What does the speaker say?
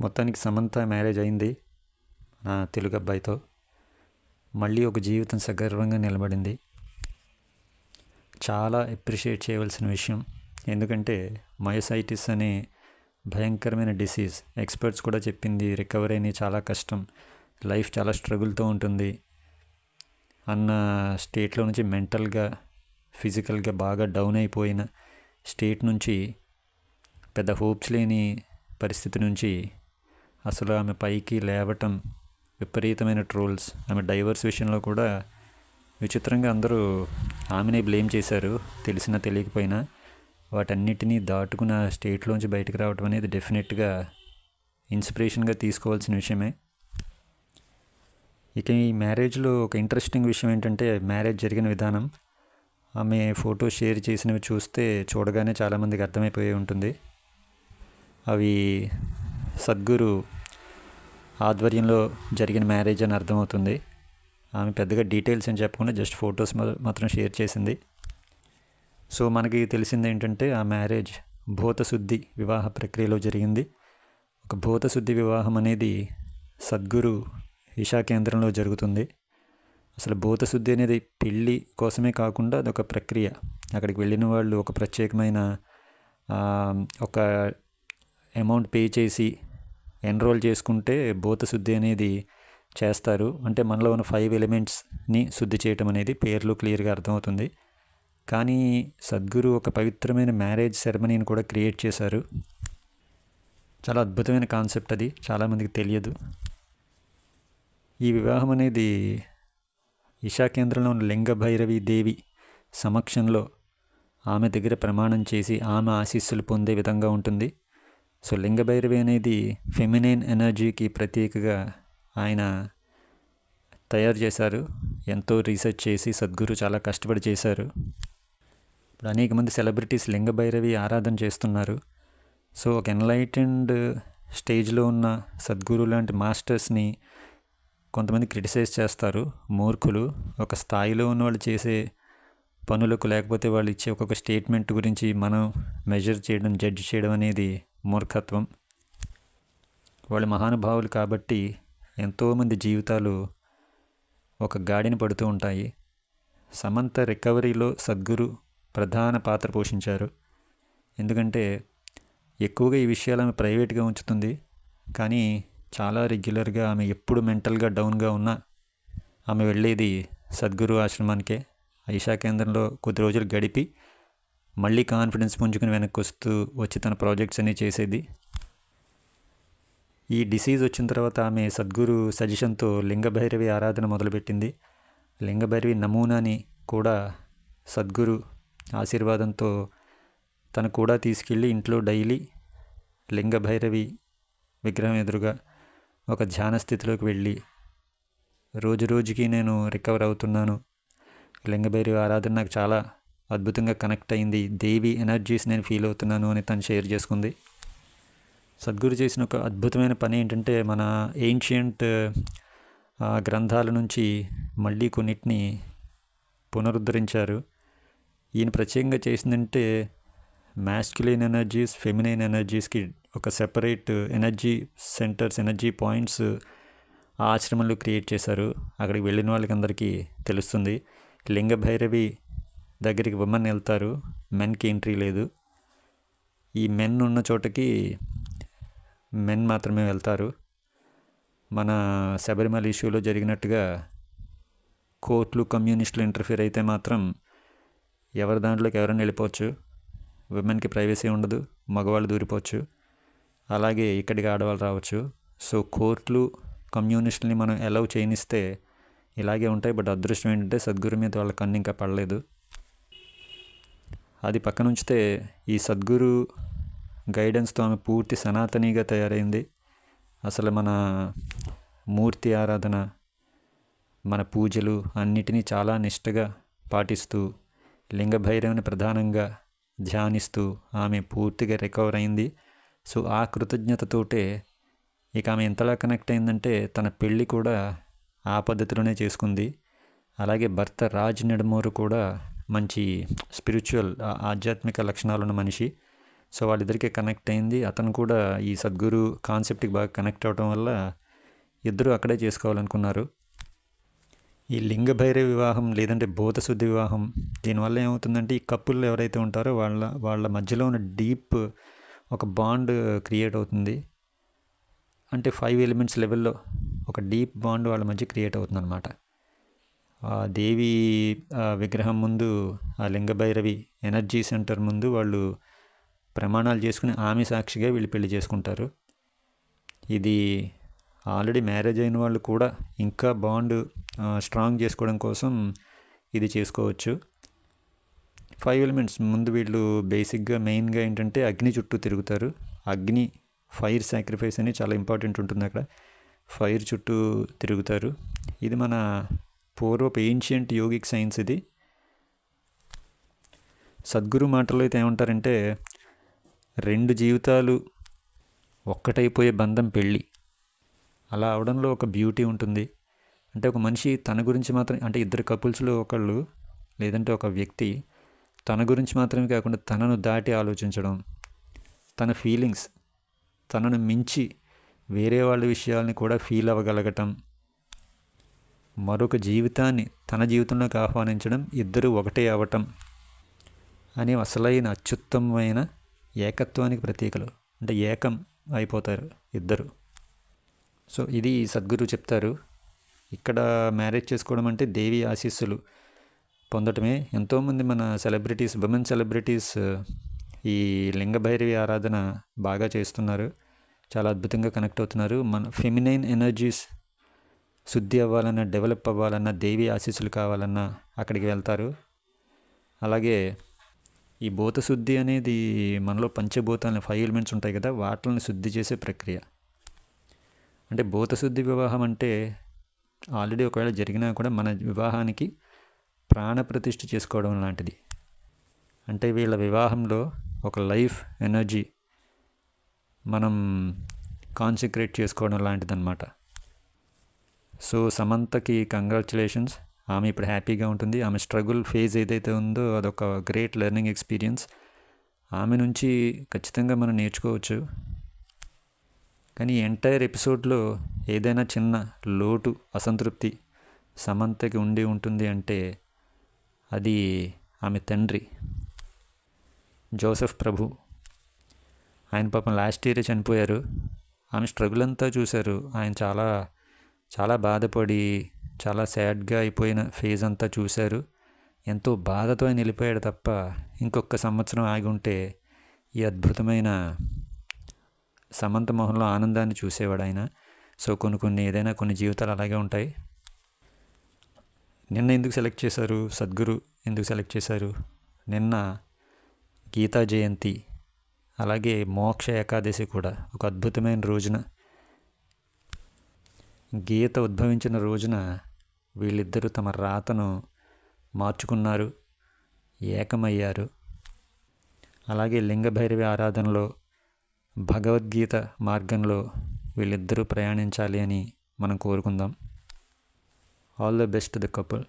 మొత్తానికి సమంత మ్యారేజ్ అయింది నా తెలుగు అబ్బాయితో. మళ్ళీ ఒక జీవితం సగర్వంగా నిలబడింది. చాలా అప్రిషియేట్ చేయవలసిన విషయం. ఎందుకంటే మయోసైటిస్ అనే భయంకరమైన డిసీజ్, ఎక్స్పర్ట్స్ కూడా చెప్పింది రికవరీ అనేది చాలా కష్టం, లైఫ్ చాలా స్ట్రగుల్తో ఉంటుంది అన్న స్టేట్లో నుంచి మెంటల్గా ఫిజికల్గా బాగా డౌన్ అయిపోయిన స్టేట్ నుంచి, పెద్ద హోప్స్ లేని పరిస్థితి నుంచి అసలు ఆమె పైకి లేవటం, విపరీతమైన ట్రోల్స్. ఆమె డైవర్స్ విషయంలో కూడా విచిత్రంగా అందరూ ఆమెనే బ్లేమ్ చేశారు, తెలిసినా తెలియకపోయినా. వాటన్నిటినీ దాటుకున్న స్టేట్లోంచి బయటకు రావడం అనేది డెఫినెట్గా ఇన్స్పిరేషన్గా తీసుకోవాల్సిన విషయమే. ఇక ఈ మ్యారేజ్లో ఒక ఇంట్రెస్టింగ్ విషయం ఏంటంటే మ్యారేజ్ జరిగిన విధానం. ఆమె ఫోటో షేర్ చేసినవి చూడగానే చాలామందికి అర్థమైపోయి ఉంటుంది. అవి సద్గురు ఆధ్వర్యంలో జరిగిన మ్యారేజ్ అని అర్థమవుతుంది. ఆమె పెద్దగా డీటెయిల్స్ అని చెప్పకుండా జస్ట్ ఫొటోస్ మాత్రం షేర్ చేసింది. సో మనకి తెలిసింది ఏంటంటే ఆ మ్యారేజ్ భూతశుద్ధి వివాహ ప్రక్రియలో జరిగింది. ఒక భూతశుద్ధి వివాహం అనేది సద్గురు ఇషా కేంద్రంలో జరుగుతుంది. అసలు భూతశుద్ధి అనేది పెళ్ళి కోసమే కాకుండా అదొక ప్రక్రియ. అక్కడికి వెళ్ళిన వాళ్ళు ఒక ప్రత్యేకమైన ఒక అమౌంట్ పే చేసి ఎన్రోల్ చేసుకుంటే భూతశుద్ధి అనేది చేస్తారు. అంటే మనలో ఉన్న 5 ఎలిమెంట్స్ని శుద్ధి చేయటం అనేది పేర్లు క్లియర్గా అర్థమవుతుంది. కానీ సద్గురు ఒక పవిత్రమైన మ్యారేజ్ సెరమనీని కూడా క్రియేట్ చేశారు. చాలా అద్భుతమైన కాన్సెప్ట్ అది, చాలామందికి తెలియదు. ఈ వివాహం అనేది ఇషా కేంద్రంలో ఉన్న లింగ భైరవి దేవి సమక్షంలో ఆమె దగ్గర ప్రమాణం చేసి ఆమె ఆశీస్సులు పొందే విధంగా ఉంటుంది. సో లింగ భైరవి అనేది ఫెమినైన్ ఎనర్జీకి ప్రత్యేకగా ఆయన తయారు చేశారు. ఎంతో రీసెర్చ్ చేసి సద్గురు చాలా కష్టపడి చేశారు. ఇప్పుడు అనేక మంది సెలబ్రిటీస్ లింగ భైరవి ఆరాధన చేస్తున్నారు. సో ఒక ఎన్లైటెండ్ స్టేజ్లో ఉన్న సద్గురు లాంటి మాస్టర్స్ని కొంతమంది క్రిటిసైజ్ చేస్తారు, మూర్ఖులు. ఒక స్థాయిలో ఉన్న వాళ్ళు చేసే పనులకు, లేకపోతే వాళ్ళు ఇచ్చే ఒక్కొక్క స్టేట్మెంట్ గురించి మనం మెజర్ చేయడం, జడ్జ్ చేయడం అనేది మూర్ఖత్వం. వాళ్ళు మహానుభావులు కాబట్టి ఎంతోమంది జీవితాలు ఒక గాడిన పడుతూ ఉంటాయి. సమంత రికవరీలో సద్గురు ప్రధాన పాత్ర పోషించారు. ఎందుకంటే ఎక్కువగా ఈ విషయాలు ఆమె ప్రైవేట్గా ఉంచుతుంది. కానీ చాలా రెగ్యులర్గా ఆమె ఎప్పుడు మెంటల్గా డౌన్గా ఉన్నా ఆమె వెళ్ళేది సద్గురు ఆశ్రమానికే. ఇషా కేంద్రంలో కొద్ది రోజులు గడిపి మళ్ళీ కాన్ఫిడెన్స్ పుంజుకుని వెనక్కి వచ్చి తన ప్రాజెక్ట్స్ అన్నీ చేసేది. ఈ డిసీజ్ వచ్చిన తర్వాత ఆమె సద్గురు సజెషన్తో లింగభైరవి ఆరాధన మొదలుపెట్టింది. లింగభైరవి నమూనాని కూడా సద్గురు ఆశీర్వాదంతో తను కూడా తీసుకెళ్ళి ఇంట్లో డైలీ లింగభైరవి విగ్రహం ఎదురుగా ఒక ధ్యాన స్థితిలోకి వెళ్ళి రోజు రోజుకి నేను రికవర్ అవుతున్నాను, లింగభైరవి ఆరాధన నాకు చాలా అద్భుతంగా కనెక్ట్ అయింది, దేవి ఎనర్జీస్ నేను ఫీల్ అవుతున్నాను అని తను షేర్ చేసుకుంది. సద్గురు చేసిన ఒక అద్భుతమైన పని ఏంటంటే మన ఏన్షియంట్ గ్రంథాల నుంచి మళ్ళీ కొన్నిటిని పునరుద్ధరించారు. ఈయన ప్రత్యేకంగా చేసిందంటే మ్యాస్క్యులైన్ ఎనర్జీస్, ఫెమినైన్ ఎనర్జీస్కి ఒక separate energy centres, energy points ఆ ఆశ్రమంలో క్రియేట్ చేశారు. అక్కడికి వెళ్ళిన వాళ్ళకి అందరికీ తెలుస్తుంది. లింగ భైరవి దగ్గరికి ఉమెన్ వెళ్తారు, మెన్కి ఎంట్రీ లేదు. ఈ మెన్ ఉన్న చోటకి మెన్ మాత్రమే వెళ్తారు. మన శబరిమల ఇష్యూలో జరిగినట్టుగా కోర్టులు, కమ్యూనిస్టులు ఇంటర్ఫియర్ అయితే మాత్రం ఎవరి దాంట్లోకి ఎవరైనా వెళ్ళిపోవచ్చు, విమెన్కి ప్రైవసీ ఉండదు, మగవాళ్ళు దూరిపోవచ్చు. అలాగే ఇక్కడికి ఆడవాళ్ళు రావచ్చు. సో కోర్టులు, కమ్యూనిస్టులని మనం అలౌ చేయనిస్తే ఇలాగే ఉంటాయి. బట్ అదృష్టం ఏంటంటే సద్గురు మీద వాళ్ళ కన్ను ఇంకా పడలేదు. అది పక్కన ఉంచితే ఈ సద్గురు గైడెన్స్తో ఆమె పూర్తి సనాతనిగా తయారైంది. అసలు మన మూర్తి ఆరాధన, మన పూజలు అన్నిటినీ చాలా నిష్టగా పాటిస్తూ లింగభైరవిని ప్రధానంగా ధ్యానిస్తూ ఆమె పూర్తిగా రికవర్ అయింది. సో ఆ కృతజ్ఞతతోటే ఇక ఆమె ఎంతలా కనెక్ట్ అయిందంటే తన పెళ్ళి కూడా ఆ పద్ధతిలోనే చేసుకుంది. అలాగే భర్త రాజ్ నెడమోరు కూడా మంచి స్పిరిచువల్, ఆధ్యాత్మిక లక్షణాలున్న మనిషి. సో వాళ్ళిద్దరికీ కనెక్ట్ అయింది. అతను కూడా ఈ సద్గురు కాన్సెప్ట్కి బాగా కనెక్ట్ అవ్వడం వల్ల ఇద్దరు అక్కడే చేసుకోవాలనుకున్నారు. ఈ లింగ భైరవ వివాహం లేదంటే భూతశుద్ధి వివాహం దీనివల్ల ఏమవుతుందంటే, ఈ కప్పుల్లో ఎవరైతే ఉంటారో వాళ్ళ మధ్యలో ఉన్న డీప్ ఒక బాండ్ క్రియేట్ అవుతుంది. అంటే 5 ఎలిమెంట్స్ లెవెల్లో ఒక డీప్ బాండ్ వాళ్ళ మధ్య క్రియేట్ అవుతుంది అనమాట. ఆ దేవి విగ్రహం ముందు, ఆ లింగభైరవి ఎనర్జీ సెంటర్ ముందు వాళ్ళు ప్రమాణాలు చేసుకుని ఆమె సాక్షిగా వీళ్ళు పెళ్లి చేసుకుంటారు. ఇది ఆల్రెడీ మ్యారేజ్ అయిన వాళ్ళు కూడా ఇంకా బాండ్ స్ట్రాంగ్ చేసుకోవడం కోసం ఇది చేసుకోవచ్చు. 5 ఎలిమెంట్స్ ముందు వీళ్ళు బేసిక్గా మెయిన్గా ఏంటంటే అగ్ని చుట్టూ తిరుగుతారు. అగ్ని, ఫైర్ సాక్రిఫైస్ అని చాలా ఇంపార్టెంట్ ఉంటుంది అక్కడ. ఫైర్ చుట్టూ తిరుగుతారు. ఇది మన పూర్వపు ఏన్షియంట్ యోగిక్ సైన్స్. ఇది సద్గురు మాటల్లో అయితే ఏమంటారంటే, 2 జీవితాలు ఒక్కటైపోయే బంధం పెళ్ళి. అలా అవడంలో ఒక బ్యూటీ ఉంటుంది. అంటే ఒక మనిషి తన గురించి మాత్రం, అంటే ఇద్దరు కపుల్స్లో ఒకళ్ళు లేదంటే ఒక వ్యక్తి తన గురించి మాత్రమే కాకుండా తనను దాటి ఆలోచించడం, తన ఫీలింగ్స్ తనను మించి వేరే వాళ్ళ విషయాలని కూడా ఫీల్ అవ్వగలగటం, మరొక జీవితాన్ని తన జీవితంలోకి ఆహ్వానించడం, ఇద్దరు ఒకటే అవ్వటం అని అసలైన అత్యుత్తమమైన ఏకత్వానికి ప్రతీకలు. అంటే ఏకం అయిపోతారు ఇద్దరు. సో ఇది సద్గురు చెప్తారు. ఇక్కడ మ్యారేజ్ చేసుకోవడం అంటే దేవి ఆశీస్సులు పొందటమే. ఎంతోమంది మన సెలబ్రిటీస్, విమెన్ సెలబ్రిటీస్ ఈ లింగభైరవి ఆరాధన బాగా చేస్తున్నారు. చాలా అద్భుతంగా కనెక్ట్ అవుతున్నారు. మన ఫెమినైన్ ఎనర్జీస్ శుద్ధి అవ్వాలన్నా, డెవలప్ అవ్వాలన్నా, దేవి ఆశీస్సులు కావాలన్నా అక్కడికి వెళ్తారు. అలాగే ఈ భూతశుద్ధి అనేది మనలో పంచభూతాలని 5 ఎలిమెంట్స్ ఉంటాయి కదా, వాటిని శుద్ధి చేసే ప్రక్రియ. అంటే భూతశుద్ధి వివాహం అంటే ఆల్రెడీ ఒకవేళ జరిగినా కూడా మన వివాహానికి ప్రాణప్రతిష్ఠ చేసుకోవడం లాంటిది. అంటే వీళ్ళ వివాహంలో ఒక లైఫ్ ఎనర్జీ మనం కాన్సన్ట్రేట్ చేసుకోవడం లాంటిది అన్నమాట. సో సమంతకి కంగ్రాచులేషన్స్. ఆమె ఇప్పుడు హ్యాపీగా ఉంటుంది. ఆమె స్ట్రగుల్ ఫేజ్ ఏదైతే ఉందో అదొక గ్రేట్ లెర్నింగ్ ఎక్స్పీరియన్స్. ఆమె నుంచి ఖచ్చితంగా మనం నేర్చుకోవచ్చు. కానీ ఎంటైర్ ఎపిసోడ్లో ఏదైనా చిన్న లోటు, అసంతృప్తి సమంతకి ఉండి ఉంటుంది అంటే అది ఆమె తండ్రి జోసెఫ్ ప్రభు. ఆయన పాపం లాస్ట్ ఇయరే చనిపోయారు. ఆమె స్ట్రగుల్ అంతా చూశారు. ఆయన చాలా చాలా బాధపడి చాలా సాడ్గా అయిపోయిన ఫేజ్ అంతా చూశారు. ఎంతో బాధతో ఆయన వెళ్ళిపోయాడు తప్ప ఇంకొక సంవత్సరం ఆగి ఉంటే ఈ అద్భుతమైన సమంత మొహంలో ఆనందాన్ని చూసేవాడు ఆయన. సో కొన్ని జీవితాలు అలాగే ఉంటాయి. నిన్న ఎందుకు సెలెక్ట్ చేశారు, సద్గురు ఎందుకు సెలెక్ట్ చేశారు? నిన్న గీతా జయంతి, అలాగే మోక్ష ఏకాదశి కూడా ఒక అద్భుతమైన రోజున, గీత ఉద్భవించిన రోజున వీళ్ళిద్దరూ తమ రాతను మార్చుకున్నారు, ఏకమయ్యారు. అలాగే లింగభైరవి ఆరాధనలో, భగవద్గీత మార్గంలో వీళ్ళిద్దరూ ప్రయాణించాలి అని మనం కోరుకుందాం. All the best the couple.